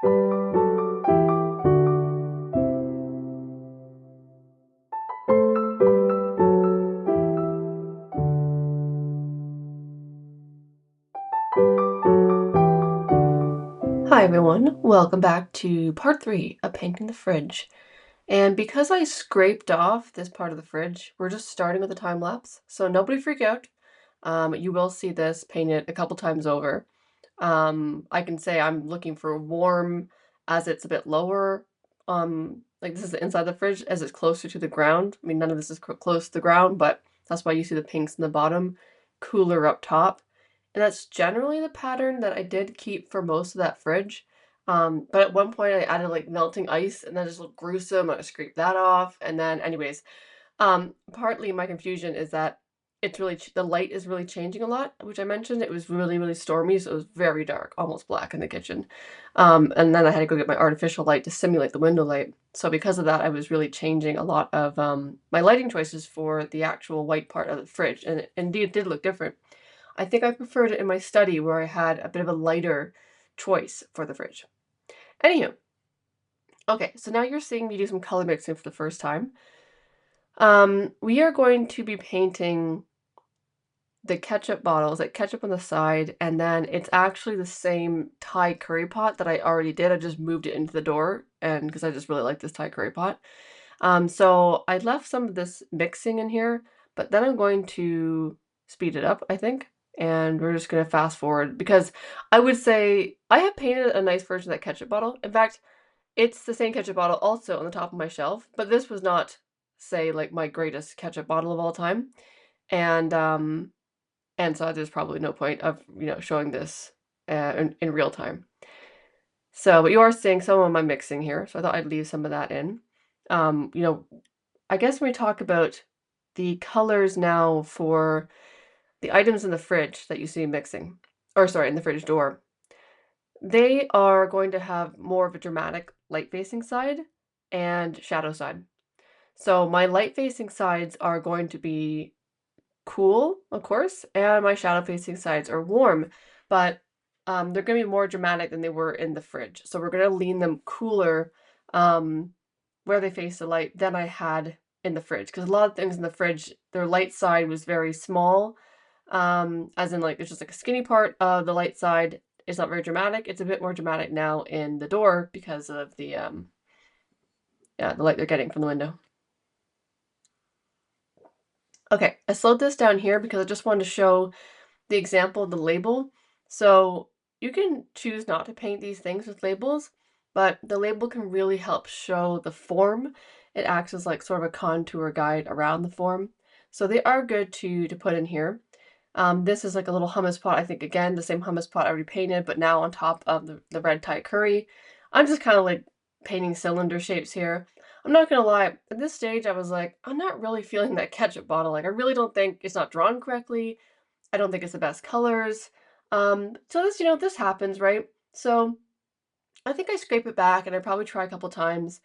Hi everyone, welcome back to part 3 of painting the fridge. And because I scraped off this part of the fridge, we're just starting with a time lapse. So nobody freak out. You will see this painted a couple times over. I can say I'm looking for warm as it's a bit lower. Like this is the inside of the fridge as it's closer to the ground. I mean, none of this is close to the ground, but that's why you see the pinks in the bottom, cooler up top. And that's generally the pattern that I did keep for most of that fridge. But at one point I added like melting ice and that just looked gruesome. I scraped that off. And then anyways, partly my confusion is that it's really the light is really changing a lot, which I mentioned. It was really, really stormy, so it was very dark, almost black in the kitchen. And then I had to go get my artificial light to simulate the window light. So because of that, I was really changing a lot of my lighting choices for the actual white part of the fridge, and it indeed did look different. I think I preferred it in my study where I had a bit of a lighter choice for the fridge. Anywho, okay, so now you're seeing me do some color mixing for the first time. We are going to be painting the ketchup bottles, like ketchup on the side, and then it's actually the same Thai curry pot that I already did. I just moved it into the door, and because I just really like this Thai curry pot. So I left some of this mixing in here, but then I'm going to speed it up, I think. And we're just gonna fast forward because I would say I have painted a nice version of that ketchup bottle. In fact, it's the same ketchup bottle also on the top of my shelf, but this was not, say, like my greatest ketchup bottle of all time. And and so there's probably no point of, showing this in real time. So, but you are seeing some of my mixing here, so I thought I'd leave some of that in. Um, you know, I guess when we talk about the colors now for the items in the fridge that you see mixing, or sorry, in the fridge door, they are going to have more of a dramatic light facing side and shadow side. So my light facing sides are going to be cool, of course, and my shadow facing sides are warm, but they're going to be more dramatic than they were in the fridge. So we're going to lean them cooler um, where they face the light than I had in the fridge. Because a lot of things in the fridge, their light side was very small, as in like there's just like a skinny part of the light side. It's not very dramatic. It's a bit more dramatic now in the door because of the yeah, the light they're getting from the window. Okay, I slowed this down here because I just wanted to show the example of the label. So you can choose not to paint these things with labels, but the label can really help show the form. It acts as like sort of a contour guide around the form. So they are good to put in here. This is like a little hummus pot. I think again, the same hummus pot I already painted, but now on top of the red Thai curry. I'm just kind of like painting cylinder shapes here. I'm not gonna lie, at this stage I was like, I'm not really feeling that ketchup bottle. Like I really don't think it's not drawn correctly. I don't think it's the best colors. So this, this happens, right? So I think I scrape it back and I probably try a couple times.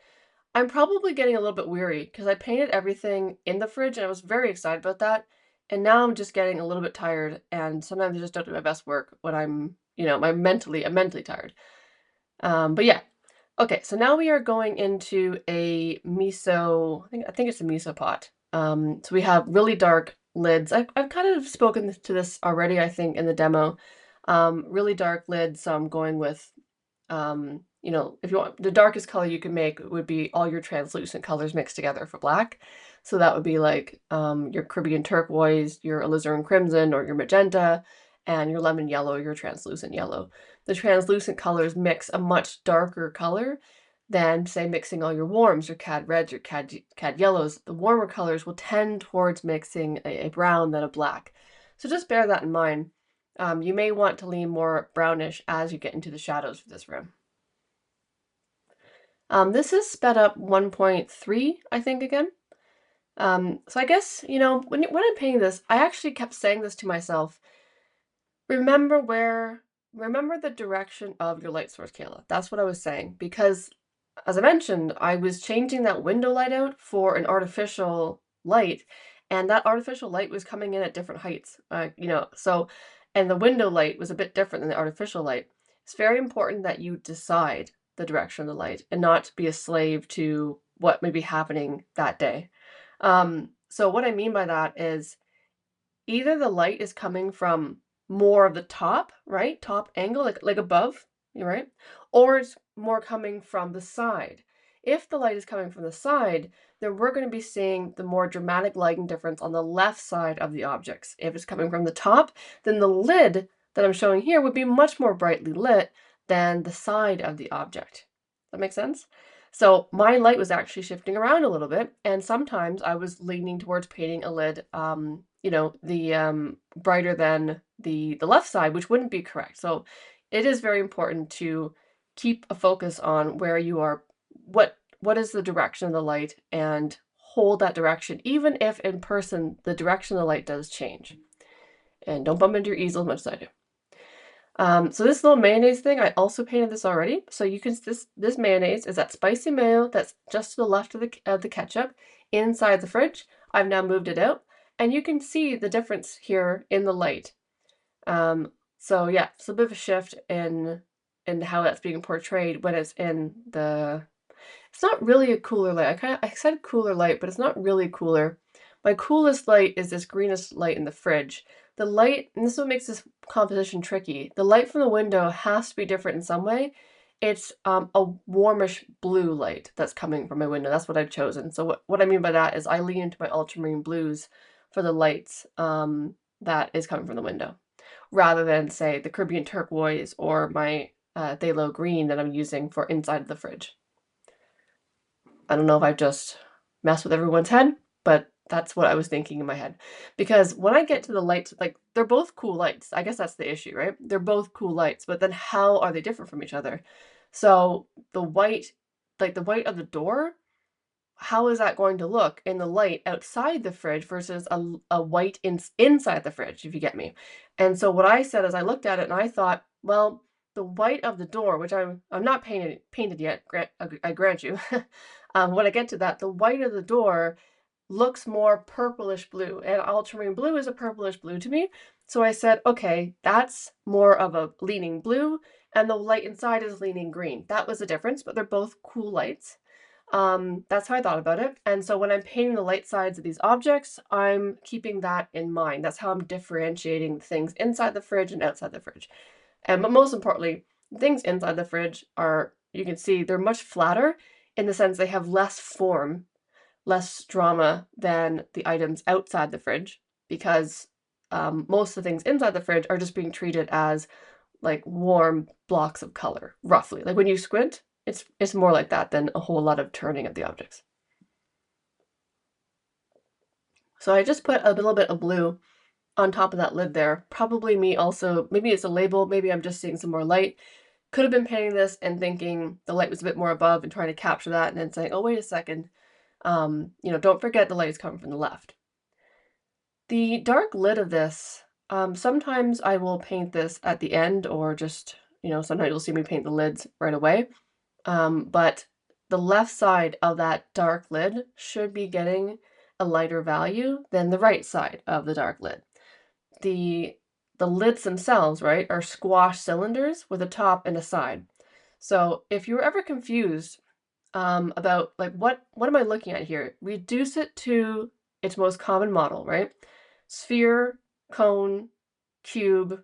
I'm probably getting a little bit weary because I painted everything in the fridge and I was very excited about that. And now I'm just getting a little bit tired and sometimes I just don't do my best work when I'm mentally tired. But yeah. Okay, so now we are going into a miso, I think it's a miso pot. So we have really dark lids. I've kind of spoken to this already, I think, in the demo. Really dark lids, so I'm going with, if you want, the darkest color you can make would be all your translucent colors mixed together for black. So that would be like your Caribbean turquoise, your alizarin crimson, or your magenta, and your lemon yellow, your translucent yellow. The translucent colors mix a much darker color than, say, mixing all your warms, your cad reds, your cad yellows. The warmer colors will tend towards mixing a brown than a black. So just bear that in mind. You may want to lean more brownish as you get into the shadows for this room. This is sped up 1.3, I think, again. So I guess, when I'm painting this, I actually kept saying this to myself. Remember remember the direction of your light source, Kayla. That's what I was saying. Because, as I mentioned, I was changing that window light out for an artificial light, and that artificial light was coming in at different heights. And the window light was a bit different than the artificial light. It's very important that you decide the direction of the light and not be a slave to what may be happening that day. So what I mean by that is either the light is coming from more of the top, right? Top angle, like above, you're right? Or it's more coming from the side. If the light is coming from the side, then we're going to be seeing the more dramatic lighting difference on the left side of the objects. If it's coming from the top, then the lid that I'm showing here would be much more brightly lit than the side of the object. That makes sense? So my light was actually shifting around a little bit, and sometimes I was leaning towards painting a lid, the brighter than the left side, which wouldn't be correct. So it is very important to keep a focus on where you are, what is the direction of the light, and hold that direction, even if in person the direction of the light does change. And don't bump into your easel as much as I do. So this little mayonnaise thing, I also painted this already. So you can, this mayonnaise is that spicy mayo that's just to the left of the ketchup inside the fridge. I've now moved it out, and you can see the difference here in the light. So yeah, it's a bit of a shift in how that's being portrayed when it's in the. It's not really a cooler light. I said cooler light, but it's not really cooler. My coolest light is this greenish light in the fridge. The light, and this is what makes this composition tricky, the light from the window has to be different in some way. It's a warmish blue light that's coming from my window. That's what I've chosen. So what I mean by that is I lean into my ultramarine blues for the lights that is coming from the window, rather than, say, the Caribbean turquoise or my phthalo green that I'm using for inside of the fridge. I don't know if I've just messed with everyone's head, but that's what I was thinking in my head. Because when I get to the lights, like, they're both cool lights. I guess that's the issue, right? They're both cool lights, but then how are they different from each other? So the white, like the white of the door, how is that going to look in the light outside the fridge versus a white inside the fridge, if you get me? And so what I said is I looked at it and I thought, well, the white of the door, which I'm not painted yet, I grant you. When I get to that, the white of the door looks more purplish blue, and ultramarine blue is a purplish blue to me. So I said, okay, that's more of a leaning blue, and the light inside is leaning green. That was the difference, but they're both cool lights. That's how I thought about it. And so when I'm painting the light sides of these objects, I'm keeping that in mind. That's how I'm differentiating things inside the fridge and outside the fridge. But most importantly, things inside the fridge are, you can see, they're much flatter in the sense they have less form, less drama than the items outside the fridge, because most of the things inside the fridge are just being treated as like warm blocks of color, roughly. Like when you squint, it's more like that than a whole lot of turning of the objects. So I just put a little bit of blue on top of that lid there. Probably me also, maybe it's a label, maybe I'm just seeing some more light. Could have been painting this and thinking the light was a bit more above and trying to capture that, and then saying, oh, wait a second, don't forget the light is coming from the left. The dark lid of this, sometimes I will paint this at the end, or just, sometimes you'll see me paint the lids right away. But the left side of that dark lid should be getting a lighter value than the right side of the dark lid. The lids themselves, right, are squash cylinders with a top and a side. So if you were ever confused about like what am I looking at here, reduce it to its most common model, right? Sphere, cone, cube,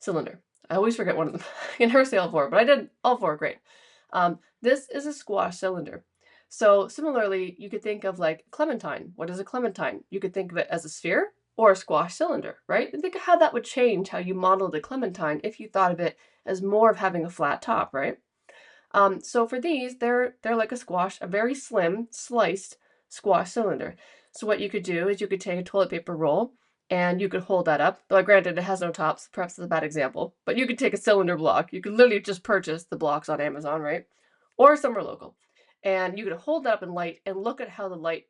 cylinder. I always forget one of them. I can never say all four, but I did all four. Great. This is a squash cylinder. So similarly, you could think of like clementine. What is a clementine? You could think of it as a sphere or a squash cylinder, right? And think of how that would change how you modeled a clementine if you thought of it as more of having a flat top, right? So for these, they're like a squash, a very slim, sliced squash cylinder. So what you could do is you could take a toilet paper roll and you could hold that up. Though granted, it has no tops, perhaps it's a bad example, but you could take a cylinder block. You could literally just purchase the blocks on Amazon, right? Or somewhere local. And you could hold that up in light and look at how the light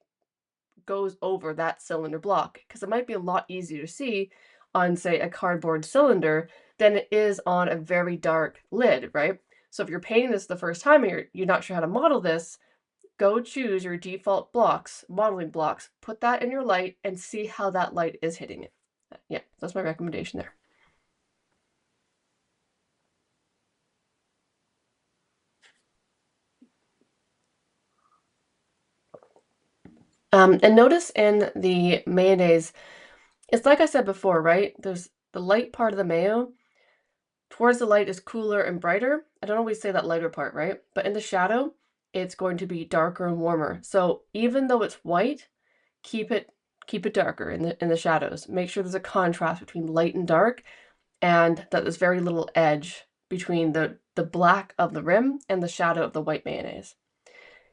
goes over that cylinder block, because it might be a lot easier to see on, say, a cardboard cylinder than it is on a very dark lid, right? So if you're painting this the first time and you're not sure how to model this, go choose your default blocks, modeling blocks, put that in your light and see how that light is hitting it. Yeah, that's my recommendation there. And notice in the mayonnaise, it's like I said before, right? There's the light part of the mayo. Towards the light is cooler and brighter. I don't always say that lighter part, right? But in the shadow, it's going to be darker and warmer. So even though it's white, keep it keep it darker in the shadows. Make sure there's a contrast between light and dark, and that there's very little edge between the black of the rim and the shadow of the white mayonnaise.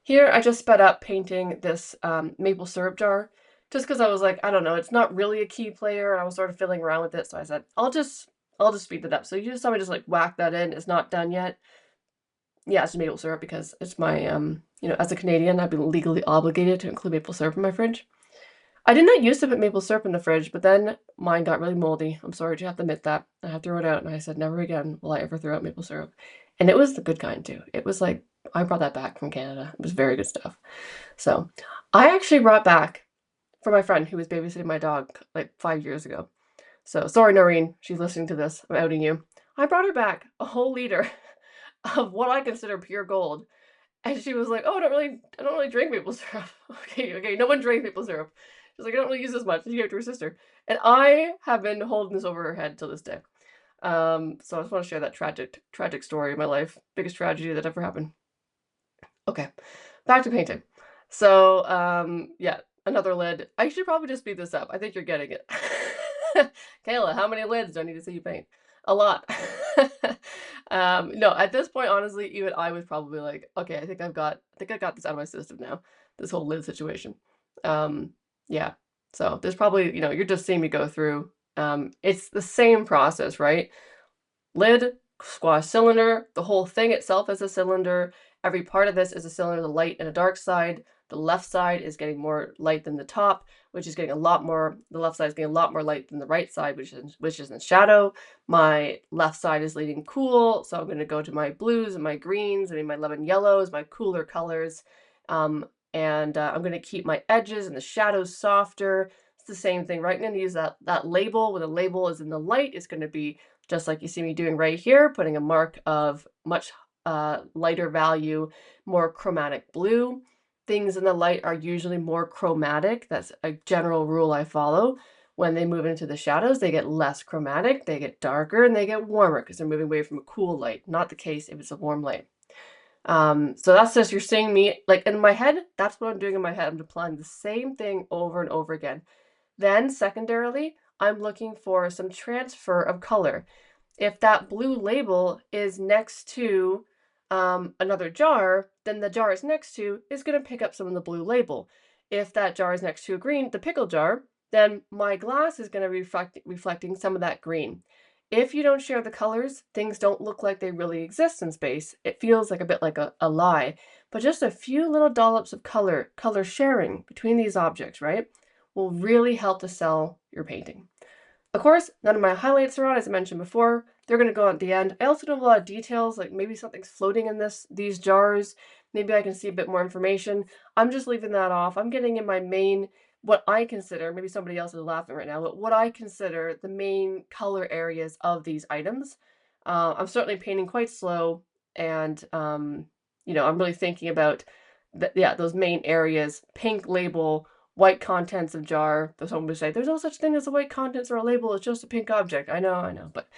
Here, I just sped up painting this maple syrup jar just because I was like, I don't know, it's not really a key player, and I was sort of fiddling around with it, so I said, I'll just speed it up. So you just saw me just like whack that in. It's not done yet. Yeah, it's maple syrup because it's my as a Canadian, I've been legally obligated to include maple syrup in my fridge. I did not used to put maple syrup in the fridge, but then mine got really moldy. I'm sorry to have to admit that. I had to throw it out, and I said, never again will I ever throw out maple syrup. And it was the good kind too. It was like, I brought that back from Canada. It was very good stuff. So I actually brought back for my friend who was babysitting my dog like 5 years ago. So sorry, Noreen, she's listening to this. I'm outing you. I brought her back a whole liter of what I consider pure gold. And she was like, "Oh, I don't really drink maple syrup." Okay, no one drinks maple syrup. She's like, "I don't really use as much." She gave it to her sister, and I have been holding this over her head till this day. So I just want to share that tragic story of my life, biggest tragedy that ever happened. Okay, back to painting. So, yeah, another lid. I should probably just speed this up. I think you're getting it. Kayla, how many lids do I need to see you paint? A lot. No, at this point, honestly, even I was probably like, okay, I think I got this out of my system now, this whole lid situation. Um, yeah. So there's probably, you're just seeing me go through. It's the same process, right? Lid, squash cylinder, the whole thing itself is a cylinder. Every part of this is a cylinder, the light and a dark side. The left side is getting more light than the top, which is getting a lot more, the left side is getting a lot more light than the right side, which is in shadow. My left side is leading cool, so I'm going to go to my blues and my greens, my lemon yellows, my cooler colors. And I'm going to keep my edges and the shadows softer. It's the same thing, right? I'm going to use that label. When the label is in the light, it's going to be just like you see me doing right here, putting a mark of much lighter value, more chromatic blue. Things in the light are usually more chromatic. That's a general rule I follow. When they move into the shadows, they get less chromatic, they get darker, and they get warmer because they're moving away from a cool light. Not the case if it's a warm light. So that's just, you're seeing me, like in my head, that's what I'm doing in my head. I'm applying the same thing over and over again. Then secondarily, I'm looking for some transfer of color. If that blue label is next to another jar, then the jar it's next to is going to pick up some of the blue label. If that jar is next to a green, the pickle jar, then my glass is going to be reflecting some of that green. If you don't share the colors, things don't look like they really exist in space. It feels like a bit like a lie. But just a few little dollops of color sharing between these objects, right, will really help to sell your painting. Of course, none of my highlights are on, as I mentioned before. They're going to go at the end. I also don't have a lot of details, like maybe something's floating in these jars. Maybe I can see a bit more information. I'm just leaving that off. I'm getting in my main, what I consider, maybe somebody else is laughing right now, but what I consider the main color areas of these items. I'm certainly painting quite slow, and I'm really thinking about those main areas. Pink label, white contents of jar. There's someone who say there's no such thing as a white contents or a label. It's just a pink object. I know, but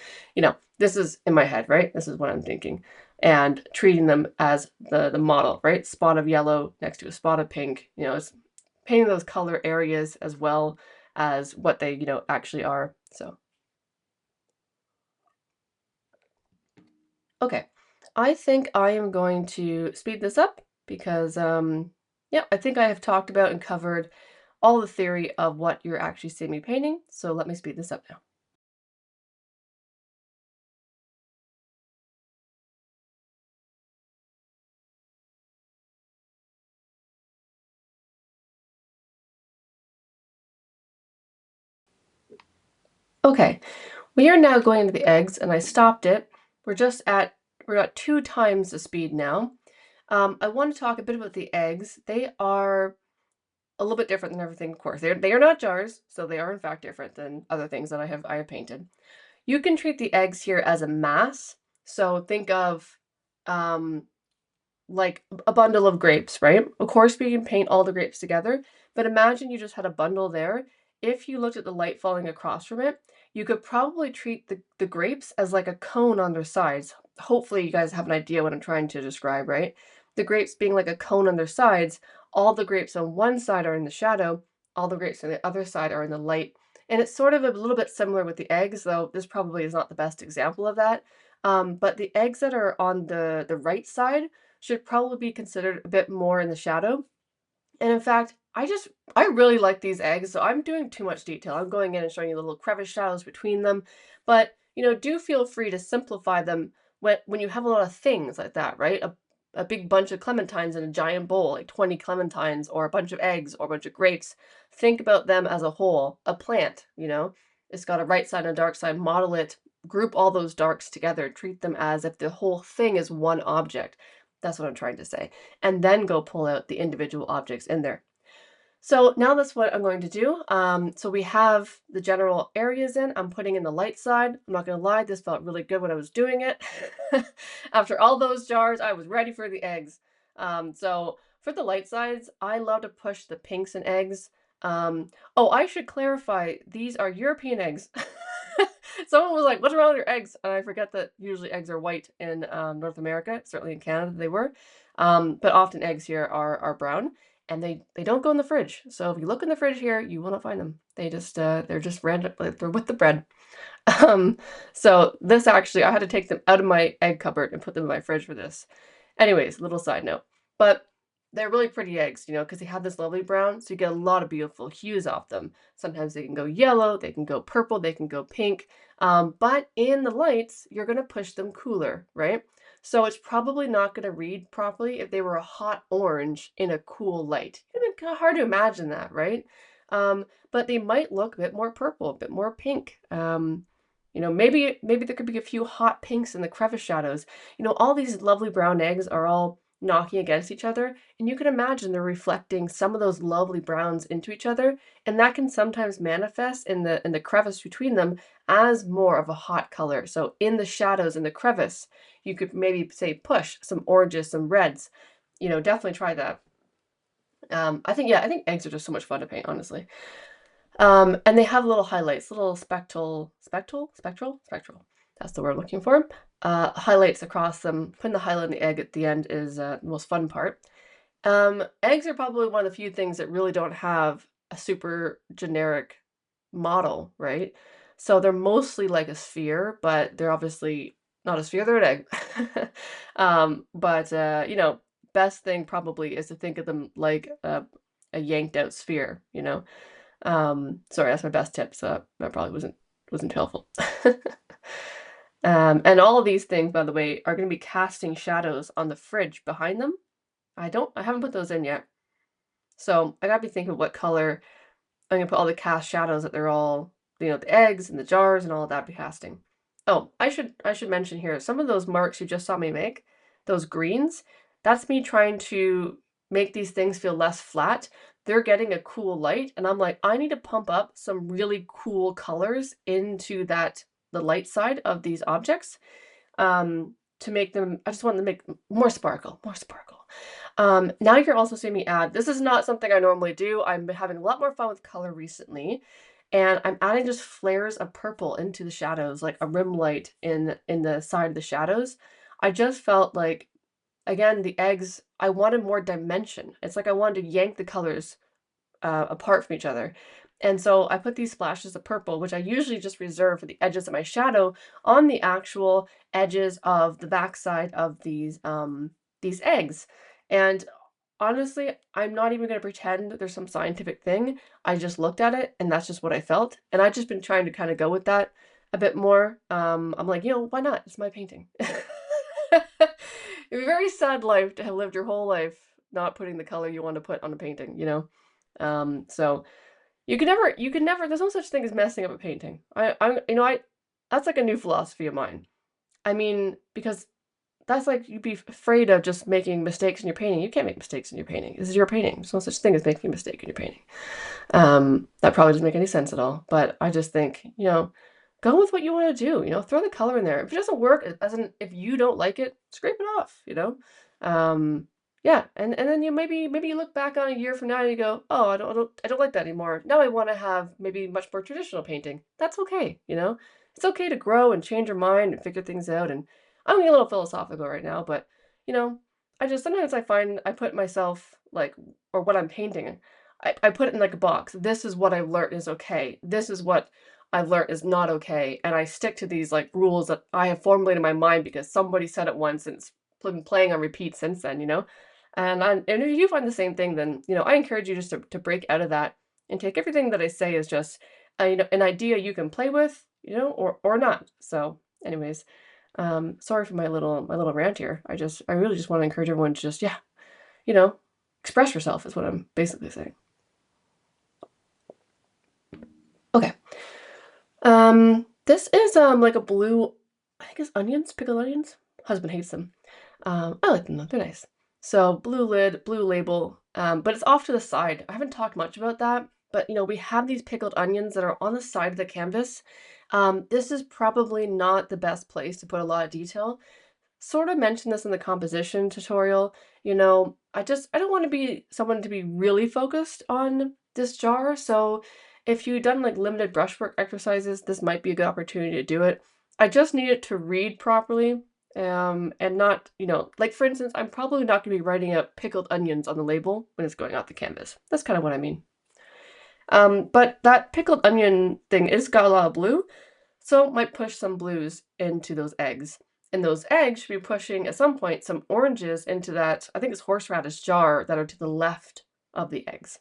this is in my head, right? This is what I'm thinking, and treating them as the model, right? Spot of yellow next to a spot of pink. It's painting those color areas as well as what they actually are. So okay, I think I am going to speed this up because yeah, I think I have talked about and covered all the theory of what you're actually seeing me painting, so let me speed this up now. Okay, we are now going into the eggs, and I stopped it. We're at 2 times the speed now. I want to talk a bit about the eggs. They are a little bit different than everything, of course. They are not jars, so they are in fact different than other things that I have painted. You can treat the eggs here as a mass. So think of um, like a bundle of grapes, right? Of course, we can paint all the grapes together, but imagine you just had a bundle there. If you looked at the light falling across from it, you could probably treat the grapes as like a cone on their sides. Hopefully, you guys have an idea what I'm trying to describe, right? The grapes being like a cone on their sides, all the grapes on one side are in the shadow, all the grapes on the other side are in the light. And it's sort of a little bit similar with the eggs, though this probably is not the best example of that. But the eggs that are on the right side should probably be considered a bit more in the shadow. And in fact, I really like these eggs, so I'm doing too much detail. I'm going in and showing you the little crevice shadows between them. But, do feel free to simplify them when you have a lot of things like that, right? A big bunch of clementines in a giant bowl, like 20 clementines, or a bunch of eggs, or a bunch of grapes. Think about them as a whole, a plant. It's got a right side and a dark side, model it, group all those darks together, treat them as if the whole thing is one object. That's what I'm trying to say, and then go pull out the individual objects in there. So now that's what I'm going to do. So we have the general areas in. I'm putting in the light side. I'm not going to lie, this felt really good when I was doing it. After all those jars, I was ready for the eggs. So for the light sides, I love to push the pinks and eggs. Oh, I should clarify, these are European eggs. Someone was like, what's wrong with your eggs? And I forget that usually eggs are white in North America. Certainly in Canada they were. But often eggs here are brown and they don't go in the fridge. So if you look in the fridge here, you will not find them. They're just random, like, they're with the bread. Um, so this actually, I had to take them out of my egg cupboard and put them in my fridge for this. Anyways, little side note. But they're really pretty eggs, because they have this lovely brown, so you get a lot of beautiful hues off them. Sometimes they can go yellow, they can go purple, they can go pink. But in the lights, you're going to push them cooler, right? So it's probably not going to read properly if they were a hot orange in a cool light. It's kind of hard to imagine that, right? But they might look a bit more purple, a bit more pink. Maybe there could be a few hot pinks in the crevice shadows. All these lovely brown eggs are all knocking against each other, and you can imagine they're reflecting some of those lovely browns into each other, and that can sometimes manifest in the crevice between them as more of a hot color. So in the shadows in the crevice, you could maybe say push some oranges, some reds. Definitely try that. I think eggs are just so much fun to paint, honestly. And they have little highlights, little spectral. That's the word I'm looking for. Highlights across them. Putting the highlight on the egg at the end is the most fun part. Eggs are probably one of the few things that really don't have a super generic model, right? So they're mostly like a sphere, but they're obviously not a sphere, they're an egg. But best thing probably is to think of them like a yanked out sphere. Sorry, that's my best tip, so that probably wasn't too helpful. And all of these things, by the way, are going to be casting shadows on the fridge behind them. I haven't put those in yet. So I gotta be thinking of what color I'm gonna put all the cast shadows that they're all, the eggs and the jars and all of that be casting. Oh, I should mention here, some of those marks you just saw me make, those greens, that's me trying to make these things feel less flat. They're getting a cool light, and I'm like, I need to pump up some really cool colors into the light side of these objects, to make them, I just want them to make more sparkle, more sparkle. Now you're also seeing me add, this is not something I normally do. I'm having a lot more fun with color recently, and I'm adding just flares of purple into the shadows, like a rim light in the side of the shadows. I just felt like, again, the eggs, I wanted more dimension. It's like I wanted to yank the colors apart from each other. And so I put these splashes of purple, which I usually just reserve for the edges of my shadow, on the actual edges of the backside of these eggs. And honestly, I'm not even going to pretend that there's some scientific thing. I just looked at it and that's just what I felt. And I've just been trying to kind of go with that a bit more. I'm like, why not? It's my painting. It's a very sad life to have lived your whole life not putting the color you want to put on a painting. So you can never, there's no such thing as messing up a painting. That's like a new philosophy of mine. I mean, because that's like, you'd be afraid of just making mistakes in your painting. You can't make mistakes in your painting. This is your painting. There's no such thing as making a mistake in your painting. That probably doesn't make any sense at all. But I just think, go with what you want to do, throw the color in there. If it doesn't work, if you don't like it, scrape it off. Yeah, and then you maybe you look back on a year from now and you go, oh, I don't like that anymore. Now I want to have maybe much more traditional painting. That's okay. It's okay to grow and change your mind and figure things out. And I'm getting a little philosophical right now, but you know, I just sometimes I find I put myself like, or what I'm painting, I put it in like a box. This is what I've learned is okay. This is what I've learned is not okay. And I stick to these like rules that I have formulated in my mind because somebody said it once and it's been playing on repeat since then. And if you find the same thing, then I encourage you just to break out of that and take everything that I say as just an idea you can play with, or not. So, anyways, sorry for my little rant here. I really just want to encourage everyone to just you know, express yourself is what I'm basically saying. Okay. This is like a blue, I think it's onions, pickled onions. Husband hates them. I like them though, they're nice. So blue lid, blue label, but it's off to the side. I haven't talked much about that, but we have these pickled onions that are on the side of the canvas. This is probably not the best place to put a lot of detail. Sort of mentioned this in the composition tutorial. I don't want to be someone to be really focused on this jar. So if you've done like limited brushwork exercises, this might be a good opportunity to do it. I just need it to read properly. And not, like for instance, I'm probably not going to be writing out pickled onions on the label when it's going off the canvas. That's kind of what I mean. But that pickled onion thing, it's got a lot of blue. So might push some blues into those eggs. And those eggs should be pushing, at some point, some oranges into that, I think it's horseradish jar that are to the left of the eggs.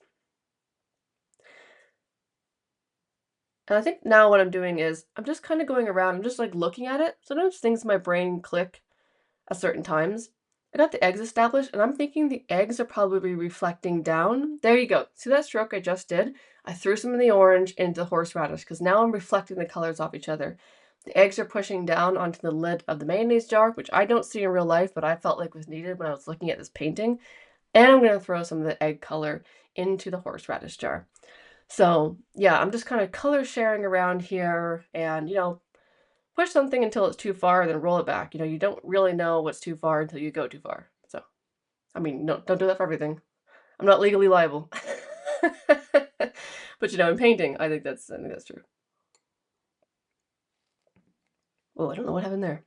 And I think now what I'm doing is I'm just kind of going around, I'm just like looking at it. Sometimes things in my brain click at certain times. I got the eggs established, and I'm thinking the eggs are probably reflecting down. There you go. See that stroke I just did? I threw some of the orange into the horseradish because now I'm reflecting the colors off each other. The eggs are pushing down onto the lid of the mayonnaise jar, which I don't see in real life, but I felt like was needed when I was looking at this painting. And I'm going to throw some of the egg color into the horseradish jar. So yeah, I'm just kind of color sharing around here and, push something until it's too far and then roll it back. You don't really know what's too far until you go too far. So, I mean, no, don't do that for everything. I'm not legally liable. But in painting, I think that's true. Oh, I don't know what happened there.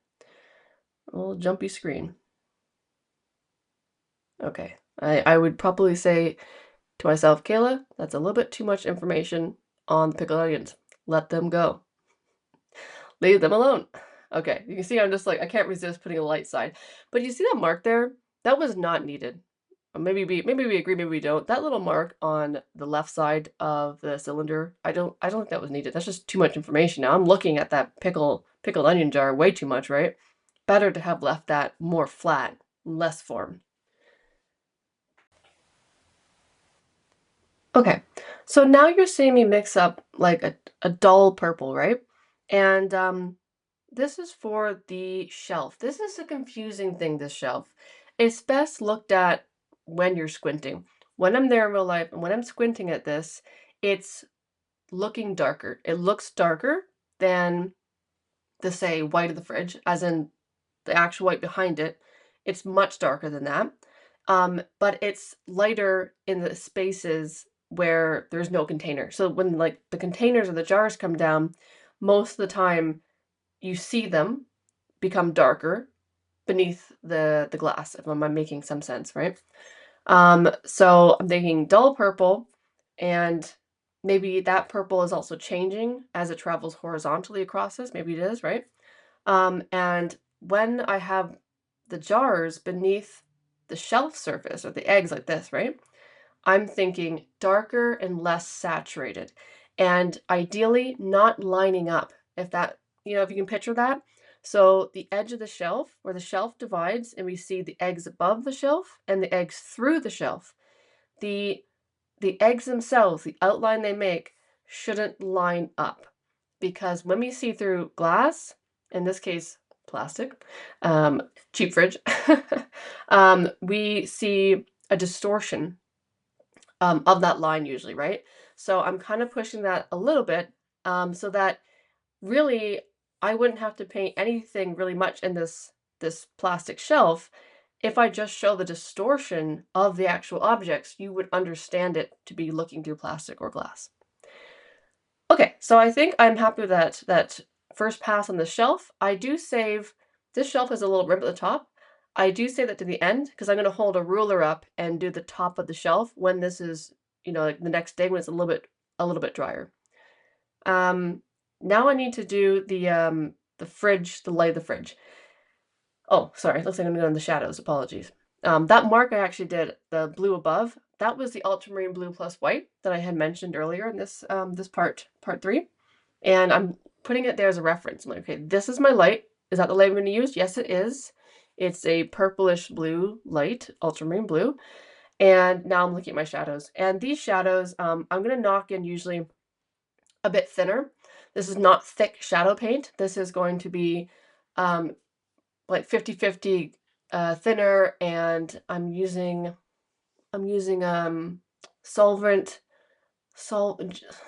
A little jumpy screen. Okay. I would probably say to myself, Kayla, that's a little bit too much information on the pickled onions. Let them go. Leave them alone. Okay, you can see I'm just like, I can't resist putting a light side. But you see that mark there? That was not needed. Maybe we agree, maybe we don't. That little mark on the left side of the cylinder, I don't think that was needed. That's just too much information. Now I'm looking at that pickled onion jar way too much, right? Better to have left that more flat, less form. Okay, so now you're seeing me mix up like a dull purple, right? And this is for the shelf. This is a confusing thing, this shelf. It's best looked at when you're squinting. When I'm there in real life and when I'm squinting at this, it's looking darker. It looks darker than the, say, white of the fridge, as in the actual white behind it. It's much darker than that. But it's lighter in the spaces where there's no container. So when like the containers or the jars come down, most of the time you see them become darker beneath the glass, if I'm making some sense, right? So I'm thinking dull purple, and maybe that purple is also changing as it travels horizontally across this. Maybe it is, right? And when I have the jars beneath the shelf surface or the eggs like this, right? I'm thinking darker and less saturated, and ideally not lining up. If you can picture that. So the edge of the shelf, where the shelf divides, and we see the eggs above the shelf and the eggs through the shelf. The the eggs themselves, the outline they make, shouldn't line up, because when we see through glass, in this case plastic, cheap fridge, we see a distortion of that line usually, right? So I'm kind of pushing that a little bit so that really, I wouldn't have to paint anything really much in this plastic shelf. If I just show the distortion of the actual objects, you would understand it to be looking through plastic or glass. Okay, so I think I'm happy with that first pass on the shelf. I do save this shelf has a little rib at the top. I do save that to the end because I'm going to hold a ruler up and do the top of the shelf when this is, like the next day when it's a little bit drier. Um, Now I need to do the fridge, the light of the fridge. Oh, sorry. Looks like I'm doing the shadows. Apologies. That mark I actually did, the blue above, that was the ultramarine blue plus white that I had mentioned earlier in this part three. And I'm putting it there as a reference. I'm like, okay, this is my light. Is that the light I'm going to use? Yes, it is. It's a purplish blue light, ultramarine blue. And now I'm looking at my shadows. And these shadows, I'm going to knock in usually a bit thinner. This is not thick shadow paint. This is going to be um, like 50-50 thinner, and I'm using solvent sol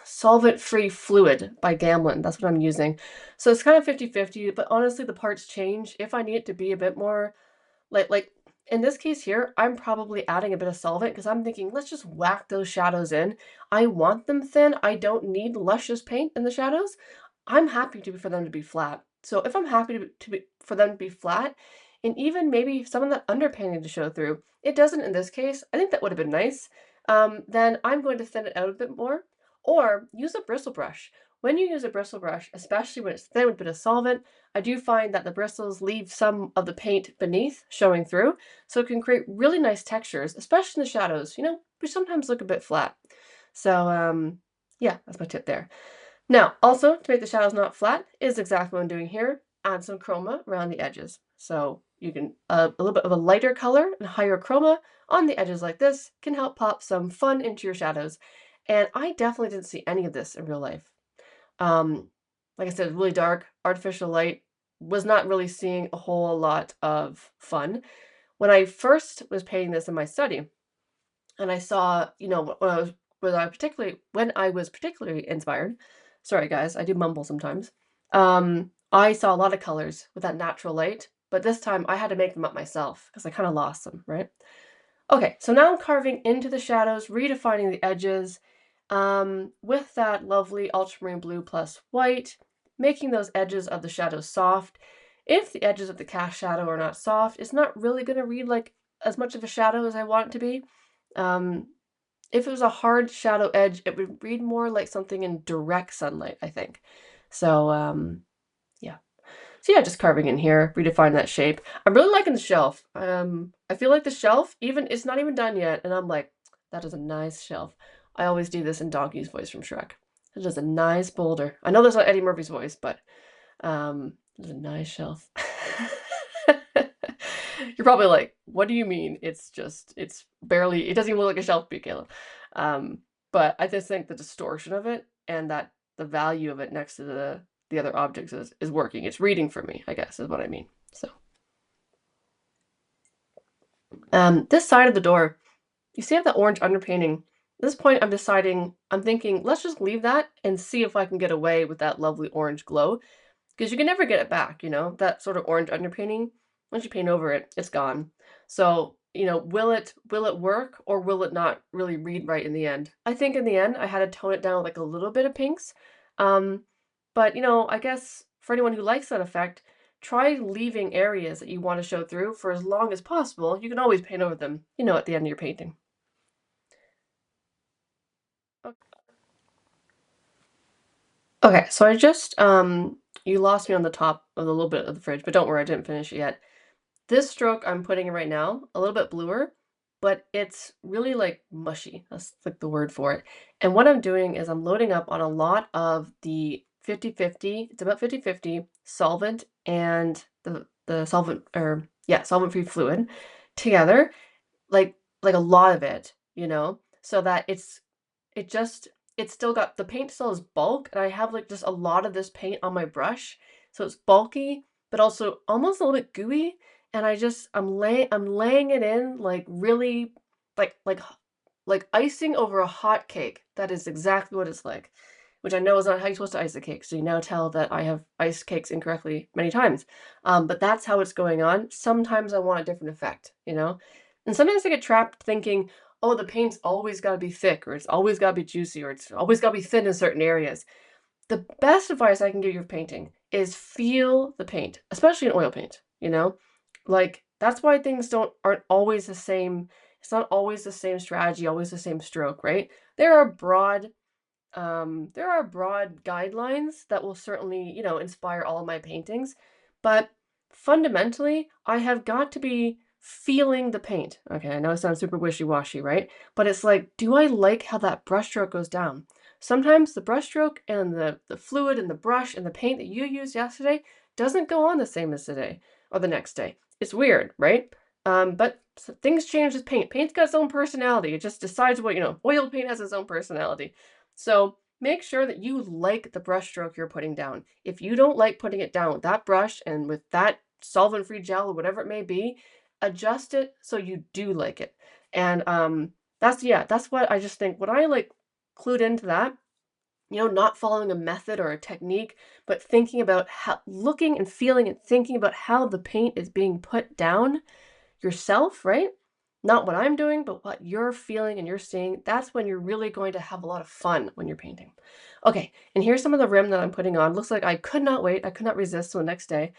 solvent-free fluid by Gamlin. That's what I'm using. So it's kind of 50-50, but honestly, the parts change. If I need it to be a bit more like in this case here, I'm probably adding a bit of solvent because I'm thinking, let's just whack those shadows in. I want them thin. I don't need luscious paint in the shadows. I'm happy for them to be flat. So if I'm happy for them to be flat, and even maybe some of that underpainting to show through, it doesn't in this case. I think that would have been nice. Then I'm going to thin it out a bit more, or use a bristle brush. When you use a bristle brush, especially when it's thin with a bit of solvent, I do find that the bristles leave some of the paint beneath showing through, so it can create really nice textures, especially in the shadows, which sometimes look a bit flat. So, yeah, that's my tip there. Now, also, to make the shadows not flat is exactly what I'm doing here. Add some chroma around the edges. So you can, a little bit of a lighter color and higher chroma on the edges like this can help pop some fun into your shadows. And I definitely didn't see any of this in real life. Um, like I said, really dark, artificial light, was not really seeing a whole lot of fun. When I first was painting this in my study, and I saw, when I was particularly inspired. Sorry guys, I do mumble sometimes. I saw a lot of colors with that natural light, but this time I had to make them up myself because I kind of lost them, right? Okay, so now I'm carving into the shadows, redefining the edges, with that lovely ultramarine blue plus white, making those edges of the shadows soft. If the edges of the cast shadow are not soft, it's not really going to read like as much of a shadow as I want it to be. Um, if it was a hard shadow edge, it would read more like something in direct sunlight, I think. So, yeah. So yeah, just carving in here, redefine that shape. I'm really liking the shelf. I feel like the shelf, even it's not even done yet, and I'm like, that is a nice shelf. I always do this in Donkey's voice from Shrek. It is a nice boulder. I know there's not Eddie Murphy's voice, but it's a nice shelf. You're probably like, what do you mean? It's barely, it doesn't even look like a shelf to be, Caleb. But I just think the distortion of it and that the value of it next to the other objects is working. It's reading for me, I guess, is what I mean. So, this side of the door, you see I have that orange underpainting. At this point, I'm thinking, let's just leave that and see if I can get away with that lovely orange glow. Because you can never get it back, that sort of orange underpainting. Once you paint over it, it's gone. So, will it work or will it not really read right in the end? I think in the end, I had to tone it down with like a little bit of pinks. Um, but I guess for anyone who likes that effect, try leaving areas that you want to show through for as long as possible. You can always paint over them, at the end of your painting. Okay, so I just you lost me on the top of the little bit of the fridge, but don't worry, I didn't finish it yet. This stroke I'm putting in right now, a little bit bluer, but it's really like mushy. That's like the word for it. And what I'm doing is I'm loading up on a lot of the 50-50, it's about 50-50 solvent and the solvent or yeah, solvent-free fluid together, like a lot of it, so that it just it's still got the paint still is bulk, and I have, like, just a lot of this paint on my brush, so it's bulky, but also almost a little bit gooey, and I'm laying it in, like, really like icing over a hot cake. That is exactly what it's like, which I know is not how you're supposed to ice a cake. So you now tell that I have iced cakes incorrectly many times. But that's how it's going on. Sometimes I want a different effect, you know? And sometimes I get trapped thinking, oh, the paint's always got to be thick, or it's always got to be juicy, or it's always got to be thin in certain areas. The best advice I can give you with painting is feel the paint, especially in oil paint, you know? Like that's why things aren't always the same. It's not always the same strategy, always the same stroke, right? There are broad there are broad guidelines that will certainly, inspire all of my paintings, but fundamentally, I have got to be feeling the paint. Okay, I know it sounds super wishy-washy, right? But it's like, do I like how that brushstroke goes down? Sometimes the brushstroke and the fluid and the brush and the paint that you used yesterday doesn't go on the same as today or the next day. It's weird, right? But things change with paint. Paint's got its own personality. It just decides what, oil paint has its own personality. So make sure that you like the brush stroke you're putting down. If you don't like putting it down with that brush and with that solvent-free gel or whatever it may be, adjust it so you do like it. And that's what I just think. When I like clued into that, not following a method or a technique, but thinking about how looking and feeling and thinking about how the paint is being put down yourself, right? Not what I'm doing, but what you're feeling and you're seeing. That's when you're really going to have a lot of fun when you're painting. Okay, and here's some of the rim that I'm putting on. Looks like I could not wait. I could not resist till the next day.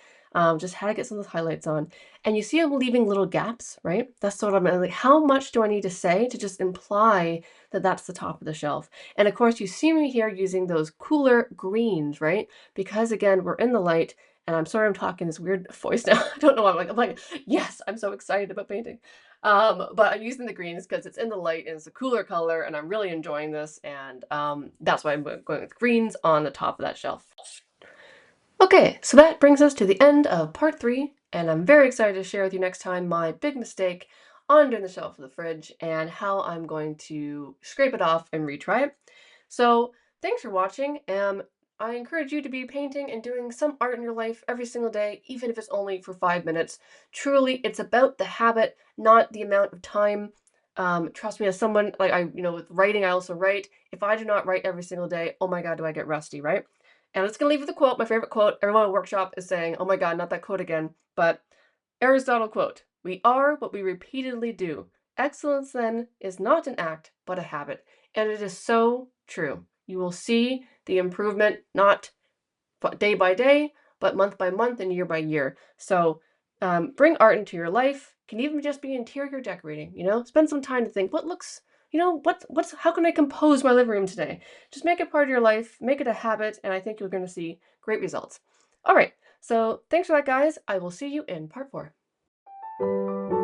Just had to get some of the highlights on. And you see I'm leaving little gaps, right? That's sort of like, how much do I need to say to just imply that that's the top of the shelf? And of course, you see me here using those cooler greens, right? Because again, we're in the light and I'm sorry I'm talking this weird voice now. I don't know why I'm like, yes, I'm so excited about painting. But I'm using the greens because it's in the light and it's a cooler color and I'm really enjoying this. And that's why I'm going with greens on the top of that shelf. Okay, so that brings us to the end of part 3, and I'm very excited to share with you next time my big mistake under the shelf of the fridge and how I'm going to scrape it off and retry it. So thanks for watching. I encourage you to be painting and doing some art in your life every single day, even if it's only for 5 minutes. Truly, it's about the habit, not the amount of time. Trust me, as someone like with writing, I also write. If I do not write every single day, oh my God, do I get rusty, right? And I'm just gonna leave with a quote, my favorite quote. Everyone at workshop is saying, oh my God, not that quote again. But Aristotle quote, we are what we repeatedly do. Excellence then is not an act, but a habit. And it is so true. You will see the improvement not day by day, but month by month and year by year. So bring art into your life. Can even just be interior decorating. Spend some time to think what looks. How can I compose my living room today? Just make it part of your life, make it a habit, and I think you're going to see great results. All right. So thanks for that, guys. I will see you in part 4.